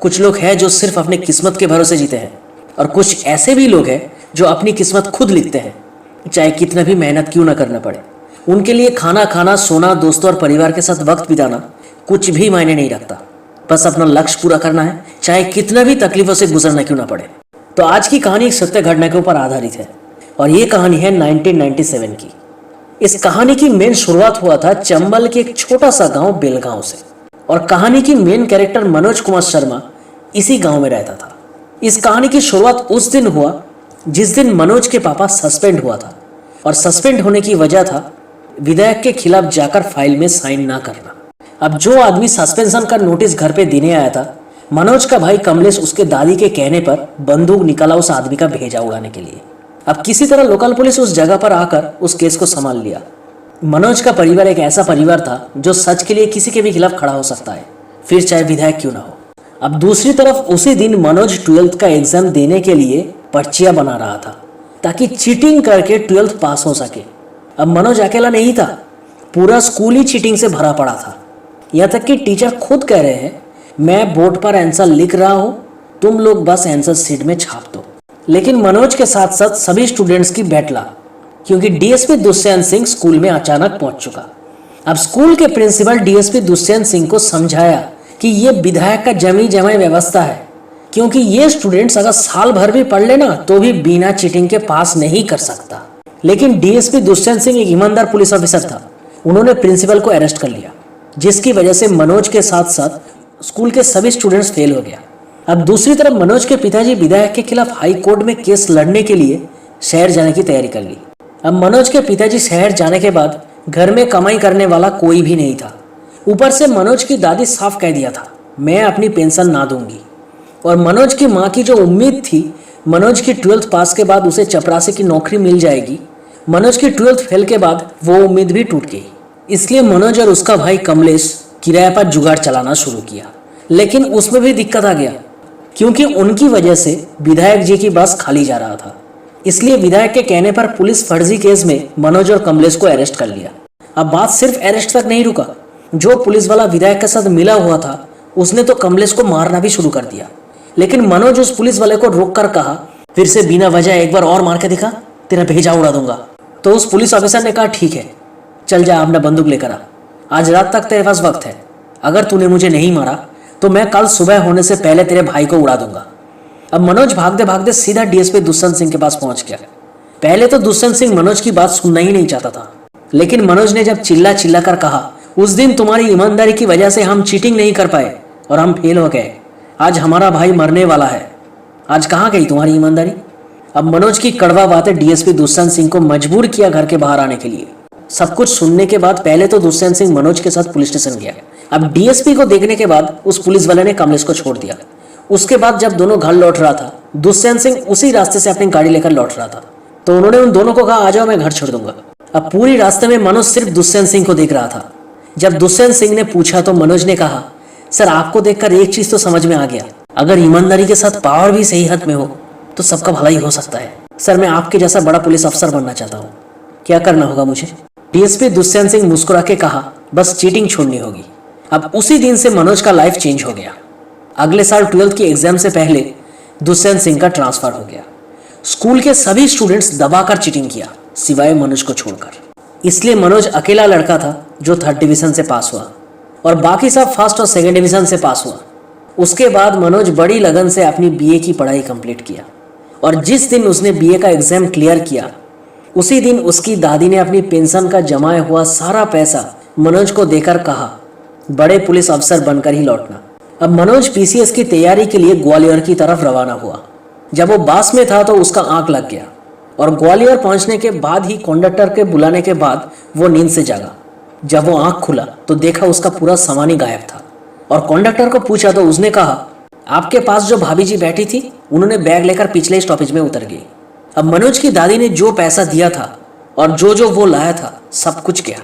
कुछ लोग हैं जो सिर्फ अपने किस्मत के भरोसे जीते हैं, और कुछ ऐसे भी लोग हैं जो अपनी किस्मत खुद लिखते हैं, चाहे कितना भी मेहनत क्यों ना करना पड़े। उनके लिए खाना खाना, सोना, दोस्तों और परिवार के साथ वक्त बिताना कुछ भी मायने नहीं रखता। बस अपना लक्ष्य पूरा करना है, चाहे कितना भी तकलीफों से गुजरना क्यों ना पड़े। तो आज की कहानी एक सत्य घटना के ऊपर आधारित है, और ये कहानी है 1997 की। इस कहानी की मेन शुरुआत हुआ था चंबल के एक छोटा सा गांव बेलगांव से, और कहानी की मेन कैरेक्टर मनोज कुमार शर्मा इसी गांव में रहता था। इस कहानी की शुरुआत उस दिन हुआ जिस दिन मनोज के पापा सस्पेंड हुआ था, और सस्पेंड होने की वजह था विधायक के खिलाफ जाकर फाइल में साइन ना करना। अब जो आदमी सस्पेंशन का नोटिस घर पे देने आया था, मनोज का भाई कमलेश उसके दादी के कहने पर बंदूक निकाला उस आदमी का भेजा उड़ाने के लिए। अब किसी तरह लोकल पुलिस उस जगह पर आकर उस केस को संभाल लिया। मनोज का परिवार एक ऐसा परिवार था जो सच के लिए किसी के भी खिलाफ खड़ा हो सकता है, फिर चाहे विधायक क्यों ना हो। अब दूसरी तरफ उसी दिन मनोज 12th का एग्जाम देने के लिए पर्चियां बना रहा था ताकि चीटिंग करके 12th पास हो सके। अब मनोज अकेला नहीं था, पूरा स्कूल ही चीटिंग से भरा पड़ा था। यहाँ तक कि टीचर खुद कह रहे हैं, मैं बोर्ड पर आंसर लिख रहा हूं, तुम लोग बस आंसर शीट में छाप दो। लेकिन मनोज के साथ साथ सभी स्टूडेंट्स की बैठला, क्योंकि डीएसपी दुष्यंत सिंह स्कूल में अचानक पहुंच चुका। अब स्कूल के प्रिंसिपल डीएसपी दुष्यंत सिंह को समझाया कि ये विधायक का जमी जमाई व्यवस्था है, क्योंकि ये स्टूडेंट्स अगर साल भर भी पढ़ लेना तो भी बिना चीटिंग के पास नहीं कर सकता। लेकिन डीएसपी दुष्यंत सिंह एक ईमानदार पुलिस ऑफिसर था। उन्होंने प्रिंसिपल को अरेस्ट कर लिया, जिसकी वजह से मनोज के साथ साथ स्कूल के सभी स्टूडेंट्स फेल हो गया। अब दूसरी तरफ मनोज के पिताजी विधायक के खिलाफ हाई कोर्ट में केस लड़ने के लिए शहर जाने की तैयारी कर ली। अब मनोज के पिताजी शहर जाने के बाद घर में कमाई करने वाला कोई भी नहीं था। ऊपर से मनोज की दादी साफ कह दिया था, मैं अपनी पेंशन ना दूंगी। और मनोज की माँ की जो उम्मीद थी मनोज की 12th पास के बाद उसे चपरासी की नौकरी मिल जाएगी, मनोज की 12th फेल के बाद वो उम्मीद भी टूट गई। इसलिए मनोज और उसका भाई कमलेश किराए पर जुगाड़ चलाना शुरू किया। लेकिन उसमें भी दिक्कत आ गया, क्योंकि उनकी वजह से विधायक जी की बस खाली जा रहा था। इसलिए विधायक के कहने पर पुलिस फर्जी केस में मनोज और कमलेश को अरेस्ट कर लिया। अब बात सिर्फ अरेस्ट तक नहीं रुका, जो पुलिस वाला विधायक के साथ मिला हुआ था उसने तो कमलेश को मारना भी शुरू कर दिया। लेकिन मनोज उस पुलिस वाले को रोक कर कहा, फिर से बिना वजह एक बार और मार के दिखा, तेरा भेजा उड़ा दूंगा। तो उस पुलिस ऑफिसर ने कहा, ठीक है, चल जा, अपना बंदूक लेकर आ, आज रात तक तेरे पास वक्त है। अगर तूने मुझे नहीं मारा तो मैं कल सुबह होने से पहले तेरे भाई को उड़ा दूंगा। अब मनोज भागते भागते सीधा डीएसपी दुष्यंत सिंह के पास पहुंच गया। पहले तो दुष्यंत सिंह मनोज की बात सुनना ही नहीं चाहता था, लेकिन मनोज ने जब चिल्ला चिल्ला कर कहा, उस दिन तुम्हारी ईमानदारी की वजह से हम चीटिंग नहीं कर पाए और हम फेल हो गए, आज हमारा भाई मरने वाला है, आज कहाँ गई तुम्हारी ईमानदारी। अब मनोज की कड़वा बातें डीएसपी दुष्यंत सिंह को मजबूर किया घर के बाहर आने के लिए। सब कुछ सुनने के बाद पहले तो दुष्यंत सिंह मनोज के साथ पुलिस स्टेशन गया। अब डीएसपी को देखने के बाद उस पुलिस वाले ने कमलेश को छोड़ दिया। उसके बाद जब दोनों घर लौट रहा था, दुष्यंत सिंह उसी रास्ते से अपनी गाड़ी लेकर लौट रहा था, तो उन्होंने उन दोनों को कहा, आ जाओ, मैं घर छोड़ दूंगा। अब पूरी रास्ते में मनोज सिर्फ दुष्यंत सिंह को देख रहा था। जब दुष्यंत सिंह ने पूछा तो मनोज ने कहा, सर आपको देखकर एक चीज तो समझ में आ गया, अगर ईमानदारी के साथ पावर भी सही हाथ में हो तो सबका भला ही हो सकता है। सर मैं आपके जैसा बड़ा पुलिस अफसर बनना चाहता हूँ, क्या करना होगा मुझे। डीएसपी दुष्यंत सिंह मुस्कुरा के कहा, बस चीटिंग छोड़नी होगी। अब उसी दिन से मनोज का लाइफ चेंज हो गया। अगले साल 12th की एग्जाम से पहले दुष्यंत सिंह का ट्रांसफर हो गया। स्कूल के सभी स्टूडेंट्स दबाकर चीटिंग किया, सिवाय मनोज को छोड़कर। इसलिए मनोज अकेला लड़का था जो 3rd डिवीजन से पास हुआ, और बाकी सब 1st और 2nd डिवीजन से पास हुआ। उसके बाद मनोज बड़ी लगन से अपनी बीए की पढ़ाई कंप्लीट किया, और जिस दिन उसने बीए का एग्जाम क्लियर किया उसी दिन उसकी दादी ने अपनी पेंशन का जमाया हुआ सारा पैसा मनोज को देकर कहा, बड़े पुलिस अफसर बनकर ही लौटना। अब मनोज पीसीएस की तैयारी के लिए ग्वालियर की तरफ रवाना हुआ। जब वो बस में था तो उसका आंख लग गया, और ग्वालियर पहुंचने के बाद ही कंडक्टर के बुलाने के बाद वो नींद से जागा। जब वो आंख खुला तो देखा उसका पूरा सामान ही गायब था, और कंडक्टर को पूछा तो उसने कहा, आपके पास जो भाभी जी बैठी थी उन्होंने बैग लेकर पिछले स्टॉपेज में उतर गई। अब मनोज की दादी ने जो पैसा दिया था और जो वो लाया था सब कुछ गया।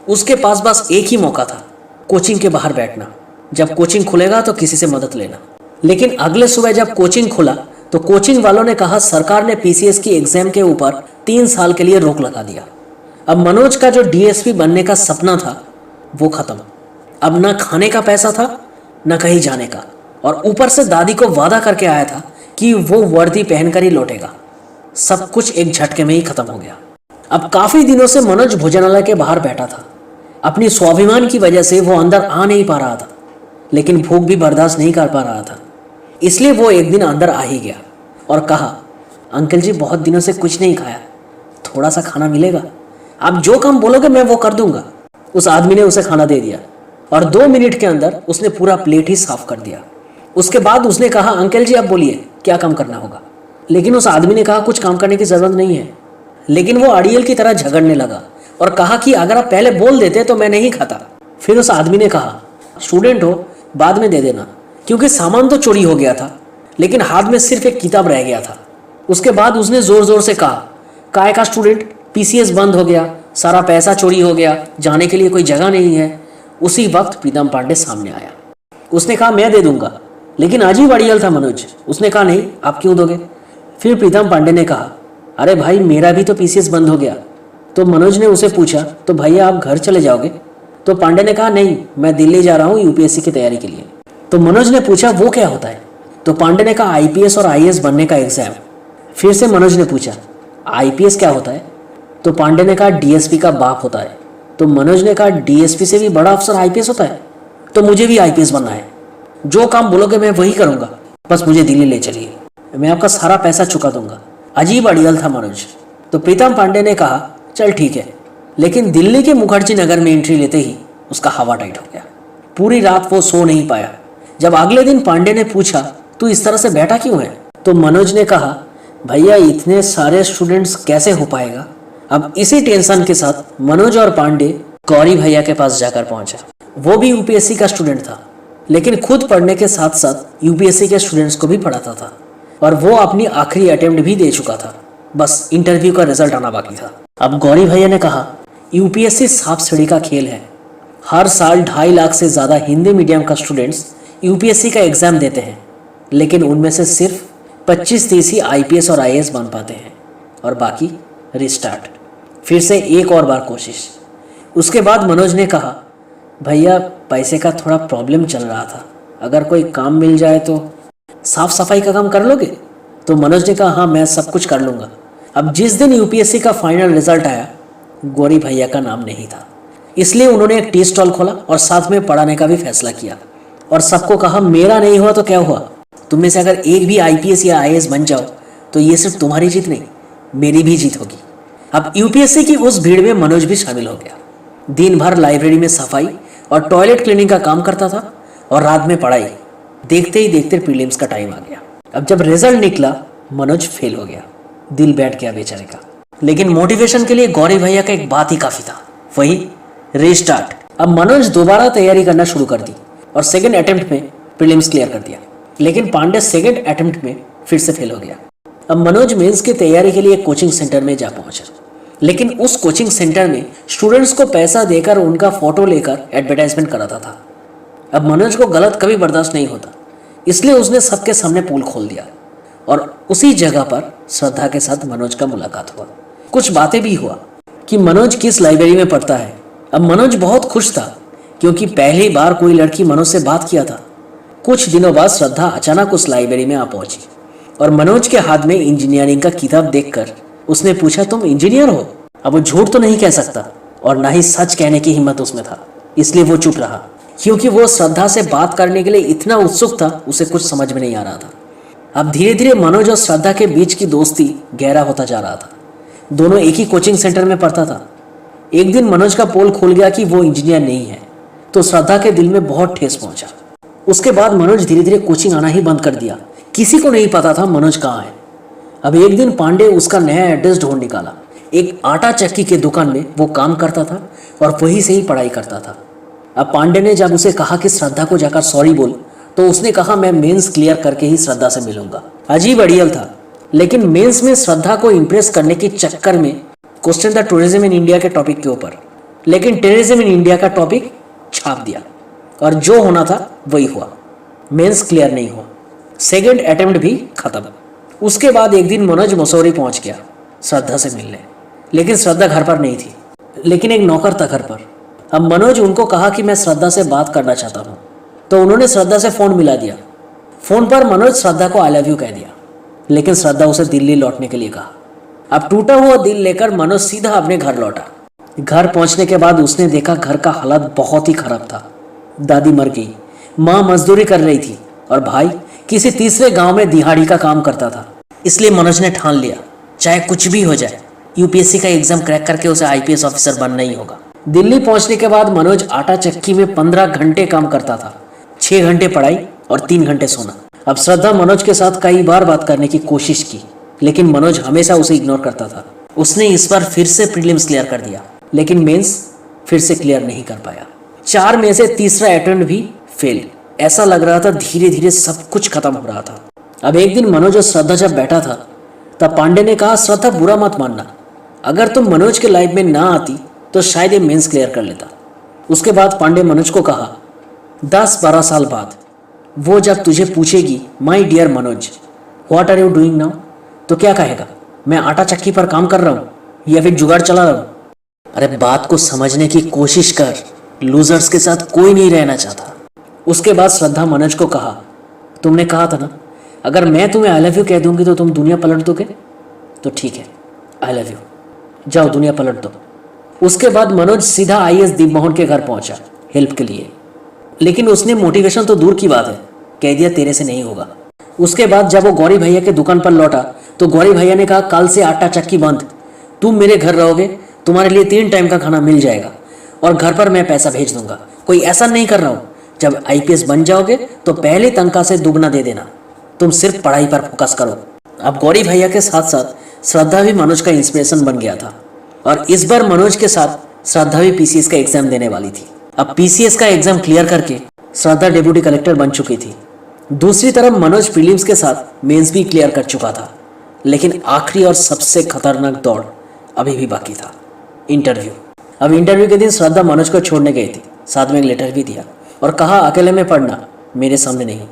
उसके पास बस एक ही मौका था, कोचिंग के बाहर बैठना। जब कोचिंग खुलेगा तो किसी से मदद लेना। लेकिन अगले सुबह जब कोचिंग खुला तो कोचिंग वालों ने कहा, सरकार ने पीसीएस की एग्जाम के ऊपर 3 साल के लिए रोक लगा दिया। अब मनोज का जो डीएसपी बनने का सपना था वो खत्म। अब ना खाने का पैसा था, ना कहीं जाने का, और ऊपर से दादी को वादा करके आया था कि वो वर्दी पहनकर ही लौटेगा। सब कुछ एक झटके में ही खत्म हो गया। अब काफी दिनों से मनोज भोजनालय के बाहर बैठा था। अपनी स्वाभिमान की वजह से वो अंदर आ नहीं पा रहा था, लेकिन भूख भी बर्दाश्त नहीं कर पा रहा था। इसलिए वो एक दिन अंदर आ ही गया और कहा, अंकल जी बहुत दिनों से कुछ नहीं खाया, थोड़ा सा खाना मिलेगा? आप जो काम बोलोगे मैं वो कर दूंगा। उस आदमी ने उसे खाना दे दिया और 2 मिनट के अंदर उसने पूरा प्लेट ही साफ कर दिया। उसके बाद उसने कहा, अंकल जी आप बोलिए क्या काम करना होगा? लेकिन उस आदमी ने कहा, कुछ काम करने की जरूरत नहीं है। लेकिन वो अड़ियल की तरह झगड़ने लगा और कहा कि अगर आप पहले बोल देते तो मैं नहीं खाता। फिर उस आदमी ने कहा, स्टूडेंट हो, बाद में दे देना, क्योंकि सामान तो चोरी हो गया था लेकिन हाथ में सिर्फ एक किताब रह गया था। उसके बाद उसने जोर जोर से कहा, काय का स्टूडेंट, पीसीएस बंद हो गया, सारा पैसा चोरी हो गया, जाने के लिए कोई जगह नहीं है। उसी वक्त प्रीतम पांडे सामने आया। उसने कहा, मैं दे दूंगा। लेकिन अजीब अड़ियल था मनोज। उसने कहा, नहीं, आप क्यों दोगे? फिर प्रीतम पांडे ने कहा, अरे भाई मेरा भी तो पीसीएस बंद हो गया। तो मनोज ने उसे पूछा, तो भैया आप घर चले जाओगे? तो पांडे ने कहा, नहीं, मैं दिल्ली जा रहा हूँ यूपीएससी की तैयारी के लिए। तो मनोज ने पूछा, वो क्या होता है? तो पांडे ने कहा, आईपीएस और आईएएस बनने का एग्जाम। फिर से मनोज ने पूछा, आईपीएस क्या होता है? तो पांडे ने कहा, डीएसपी का बाप होता है। तो मनोज ने कहा, डीएसपी से भी बड़ा अफसर आईपीएस होता है? तो मुझे भी आईपीएस बनना है। जो काम बोलोगे मैं वही करूंगा, बस मुझे दिल्ली ले चलिए, मैं आपका सारा पैसा चुका दूंगा। अजीब अड़ियल था मनोज। तो प्रीतम पांडे ने कहा, चल ठीक है। लेकिन दिल्ली के मुखर्जी नगर में एंट्री लेते ही उसका हवा टाइट हो गया। पूरी रात वो सो नहीं पाया। जब अगले दिन पांडे ने पूछा, तू इस तरह से बैठा क्यों है? तो मनोज ने कहा, भैया इतने सारे स्टूडेंट्स कैसे हो पाएगा? अब इसी टेंशन के साथ मनोज और पांडे गौरी भैया के पास जाकर पहुंचा। वो भी यूपीएससी का स्टूडेंट था, लेकिन खुद पढ़ने के साथ साथ यूपीएससी के स्टूडेंट्स को भी पढ़ाता था और वो अपनी आखिरी अटेम्प्ट भी दे चुका था। बस इंटरव्यू का रिजल्ट आना बाकी था। अब गौरी भैया ने कहा, यूपीएससी सांप सीढ़ी का खेल है। हर साल 2.5 लाख से ज़्यादा हिंदी मीडियम का स्टूडेंट्स यूपीएससी का एग्ज़ाम देते हैं, लेकिन उनमें से सिर्फ 25-30 ही आईपीएस और आईएएस बन पाते हैं और बाकी रिस्टार्ट, फिर से एक और बार कोशिश। उसके बाद मनोज ने कहा, भैया पैसे का थोड़ा प्रॉब्लम चल रहा था, अगर कोई काम मिल जाए तो। साफ सफाई का काम कर लोगे? तो मनोज ने कहा, हाँ मैं सब कुछ कर लूँगा। अब जिस दिन यूपीएससी का फाइनल रिजल्ट आया, गौरी भैया का नाम नहीं था, इसलिए उन्होंने एक टी स्टॉल खोला और साथ में पढ़ाने का भी फैसला किया और सबको कहा, मेरा नहीं हुआ तो क्या हुआ, तुम में से अगर एक भी आईपीएस या आईएएस बन जाओ तो ये सिर्फ तुम्हारी जीत नहीं, मेरी भी जीत होगी। अब यूपीएससी की उस भीड़ में मनोज भी शामिल हो गया। दिन भर लाइब्रेरी में सफाई और टॉयलेट क्लीनिंग का काम करता था और रात में पढ़ाई। देखते ही देखते प्रीलिम्स का टाइम आ गया। अब जब रिजल्ट निकला, मनोज फेल हो गया। दिल बैठ गया बेचारे का। लेकिन मोटिवेशन के लिए गौरी भैया का एक बात ही काफी था, वही रीस्टार्ट। अब मनोज दोबारा तैयारी करना शुरू कर दी और सेकंड अटेम्प्ट में प्रीलिम्स क्लियर कर दिया। लेकिन पांडे सेकंड अटेम्प्ट में फिर से फेल हो गया। अब मनोज मेंस की तैयारी के लिए कोचिंग सेंटर में जा पहुंचा, लेकिन उस कोचिंग सेंटर में स्टूडेंट्स को पैसा देकर उनका फोटो लेकर एडवर्टाइजमेंट कराता था। अब मनोज को गलत कभी बर्दाश्त नहीं होता, इसलिए उसने सबके सामने पोल खोल दिया और उसी जगह पर श्रद्धा के साथ मनोज का मुलाकात हुआ। कुछ बातें भी हुआ कि मनोज किस लाइब्रेरी में पढ़ता है। अब मनोज बहुत खुश था क्योंकि पहली बार कोई लड़की मनोज से बात किया था। कुछ दिनों बाद श्रद्धा अचानक उस लाइब्रेरी में आ पहुंची और मनोज के हाथ में इंजीनियरिंग का किताब देखकर उसने पूछा, तुम इंजीनियर हो? अब वो झूठ तो नहीं कह सकता और ना ही सच कहने की हिम्मत उसमें था, इसलिए वो चुप रहा क्योंकि वो श्रद्धा से बात करने के लिए इतना उत्सुक था, उसे कुछ समझ में नहीं आ रहा था। अब धीरे धीरे मनोज और श्रद्धा के बीच की दोस्ती गहरा होता जा रहा था। दोनों एक ही कोचिंग सेंटर में पढ़ता था। एक दिन मनोज का पोल खुल गया कि वो इंजीनियर नहीं है, तो श्रद्धा के दिल में बहुत ठेस पहुंचा। उसके बाद मनोज धीरे धीरे कोचिंग आना ही बंद कर दिया। किसी को नहीं पता था मनोज कहाँ है। अब एक दिन पांडे उसका नया एड्रेस ढूंढ निकाला। एक आटा चक्की के दुकान में वो काम करता था और वहीं से ही पढ़ाई करता था। अब पांडे ने जब उसे कहा कि श्रद्धा को जाकर सॉरी बोल, तो उसने कहा, मैं मेंस क्लियर करके ही श्रद्धा से मिलूंगा। अजीब अड़ियल था, लेकिन मेंस में श्रद्धा को इंप्रेस करने के चक्कर में क्वेश्चन था टूरिज्म इन इंडिया के टॉपिक के ऊपर, लेकिन टेररिज्म इन इंडिया का टॉपिक छाप दिया और जो होना था वही हुआ। मेंस क्लियर नहीं हुआ, सेकंड अटेम्प्ट भी खत्म। उसके बाद एक दिन मनोज मसूरी पहुंच गया श्रद्धा से मिलने, लेकिन श्रद्धा घर पर नहीं थी, लेकिन एक नौकर था घर पर। अब मनोज उनको कहा कि मैं श्रद्धा से बात करना चाहता हूँ, तो उन्होंने श्रद्धा से फ़ोन मिला दिया। फोन पर मनोज श्रद्धा को आई लव यू कह दिया, लेकिन श्रद्धा उसे दिल्ली लौटने के लिए कहा। अब टूटा हुआ दिल लेकर मनोज सीधा अपने घर लौटा। घर पहुंचने के बाद उसने देखा घर का हालत बहुत ही खराब था। दादी मर गई, माँ मजदूरी कर रही थी और भाई किसी तीसरे गांव में दिहाड़ी का काम करता था। इसलिए मनोज ने ठान लिया, चाहे कुछ भी हो जाए, यूपीएससी का एग्जाम क्रैक करके उसे आईपीएस ऑफिसर बनना ही होगा। दिल्ली पहुंचने के बाद मनोज आटा चक्की में 15 घंटे काम करता था, 6 घंटे पढ़ाई और 3 घंटे सोना। अब श्रद्धा मनोज के साथ कई बार बात करने की कोशिश की, लेकिन मनोज हमेशा उसे इग्नोर करता था। उसने इस बार फिर से प्रीलिम्स क्लियर कर दिया, लेकिन मेंस फिर से क्लियर नहीं कर पाया। 4 में से तीसरा अटेम्प्ट भी फेल। ऐसा लग रहा था धीरे धीरे सब कुछ खत्म हो रहा था। अब एक दिन मनोज और श्रद्धा जब बैठा था, तब पांडे ने कहा, श्रद्धा बुरा मत मानना, अगर तुम मनोज के लाइफ में ना आती तो शायद ये मेंस क्लियर कर लेता। उसके बाद पांडे मनोज को कहा, 10-12 साल बाद वो जब तुझे पूछेगी, my dear Manoj what are you doing now, तो क्या कहेगा, मैं आटा चक्की पर काम कर रहा हूँ या फिर जुगाड़ चला रहा हूँ। अरे बात को समझने की कोशिश कर, लूजर्स के साथ कोई नहीं रहना चाहता। उसके बाद श्रद्धा मनोज को कहा, तुमने कहा था ना, अगर मैं तुम्हें आई लव यू कह दूंगी तो तुम दुनिया पलट दोगे, तो ठीक है, आई लव यू, जाओ दुनिया पलट दो। उसके बाद मनोज सीधा आईएएस दीपमोहन के घर पहुंचा हेल्प के लिए, लेकिन उसने मोटिवेशन तो दूर की बात है, कह दिया तेरे से नहीं होगा। उसके बाद जब वो गौरी भैया के दुकान पर लौटा तो गौरी भैया ने कहा, कल से आटा चक्की बंद, तुम मेरे घर रहोगे, तुम्हारे लिए 3 टाइम का खाना मिल जाएगा और घर पर मैं पैसा भेज दूंगा। कोई ऐसा नहीं कर रहा हूँ, जब आईपीएस बन जाओगे तो पहले तनख्वाह से दुगना दे देना, तुम सिर्फ पढ़ाई पर फोकस करो। अब गौरी भैया के साथ साथ श्रद्धा भी मनोज का इंस्पिरेशन बन गया था और इस बार मनोज के साथ श्रद्धा भी पीसीएस का एग्जाम देने वाली थी। अब पीसीएस का एग्जाम क्लियर करके श्रद्धा डेप्यूटी कलेक्टर बन चुकी थी। दूसरी तरफ मनोज प्रीलिम्स के साथ मेंस भी क्लियर कर चुका था, लेकिन आखिरी और सबसे खतरनाक दौड़ अभी भी बाकी था, इंटरव्यू। अब इंटरव्यू के दिन श्रद्धा मनोज को छोड़ने गई थी, साथ में एक लेटर भी दिया और कहा, अकेले में पढ़ना, मेरे सामने नहीं।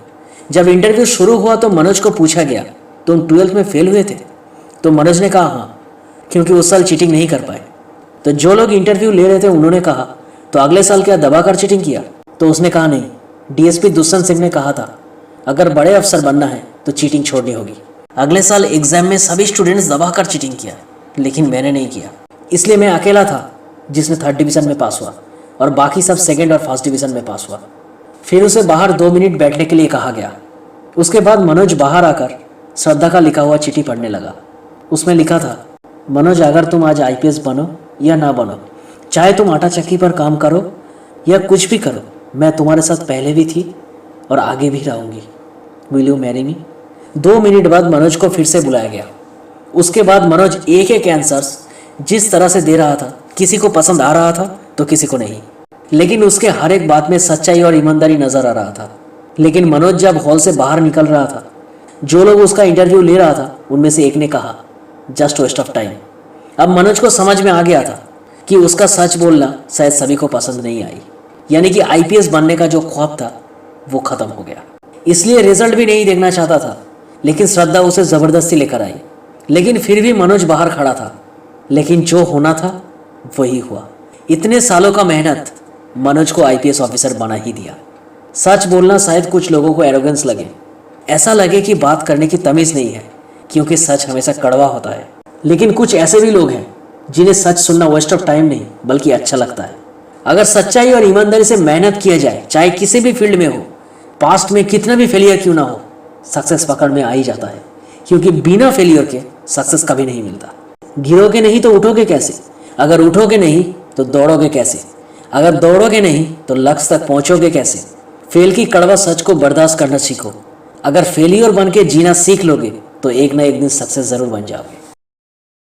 जब इंटरव्यू शुरू हुआ तो मनोज को पूछा गया, तुम 12th में फेल हुए थे? तो मनोज ने कहा, हाँ, क्योंकि उस साल चीटिंग नहीं कर पाए। तो जो लोग इंटरव्यू ले रहे थे उन्होंने कहा, तो अगले साल क्या दबा कर चीटिंग किया? तो उसने कहा, नहीं, डीएसपी दुष्यंत सिंह ने कहा था, अगर बड़े अफसर बनना है तो चीटिंग छोड़नी होगी। अगले साल एग्जाम में सभी स्टूडेंट्स दबा कर चीटिंग किया, लेकिन मैंने नहीं किया, इसलिए मैं अकेला था जिसने 3rd डिवीज़न में पास हुआ और बाकी सब 2nd और 1st डिवीज़न में पास हुआ। फिर उसे बाहर 2 मिनट बैठने के लिए कहा गया। उसके बाद मनोज बाहर आकर श्रद्धा का लिखा हुआ चिट्ठी पढ़ने लगा। उसमें लिखा था, मनोज, अगर तुम आज आईपीएस बनो या ना बनो, चाहे तुम आटा चक्की पर काम करो या कुछ भी करो, मैं तुम्हारे साथ पहले भी थी और आगे भी रहूँगी। Will you marry me? 2 minute बाद मनोज को फिर से बुलाया गया। उसके बाद मनोज एक आंसर्स जिस तरह से दे रहा था, किसी को पसंद आ रहा था तो किसी को नहीं, लेकिन उसके हर एक बात में सच्चाई और ईमानदारी नजर आ रहा था। लेकिन मनोज जब हॉल से बाहर निकल रहा था, जो लोग उसका इंटरव्यू ले रहा था उनमें से एक ने कहा, जस्ट वेस्ट ऑफ टाइम। अब मनोज को समझ में आ गया था कि उसका सच बोलना शायद सभी को पसंद नहीं आई, यानी कि आईपीएस बनने का जो ख्वाब था वो खत्म हो गया। इसलिए रिजल्ट भी नहीं देखना चाहता था, लेकिन श्रद्धा उसे जबरदस्ती लेकर आई। लेकिन फिर भी मनोज बाहर खड़ा था, लेकिन जो होना था वही हुआ। इतने सालों का मेहनत मनोज को आईपीएस ऑफिसर बना ही दिया। सच बोलना शायद कुछ लोगों को एरोगेंस लगे, ऐसा लगे कि बात करने की तमीज नहीं है, क्योंकि सच हमेशा कड़वा होता है। लेकिन कुछ ऐसे भी लोग हैं जिन्हें सच सुनना वेस्ट ऑफ टाइम नहीं बल्कि अच्छा लगता है। अगर सच्चाई और ईमानदारी से मेहनत किया जाए, चाहे किसी भी फील्ड में हो, पास्ट में कितना भी फेलियर क्यों ना हो, सक्सेस पकड़ में आ ही जाता है, क्योंकि बिना फेलियर के सक्सेस कभी नहीं मिलता। गिरोगे नहीं तो उठोगे कैसे? अगर उठोगे नहीं तो दौड़ोगे कैसे? अगर दौड़ोगे नहीं तो लक्ष्य तक पहुंचोगे कैसे? फेल की कड़वा सच को बर्दाश्त करना सीखो। अगर फेलियर बन के जीना सीख लोगे तो एक ना एक दिन सक्सेस जरूर बन जाओगे।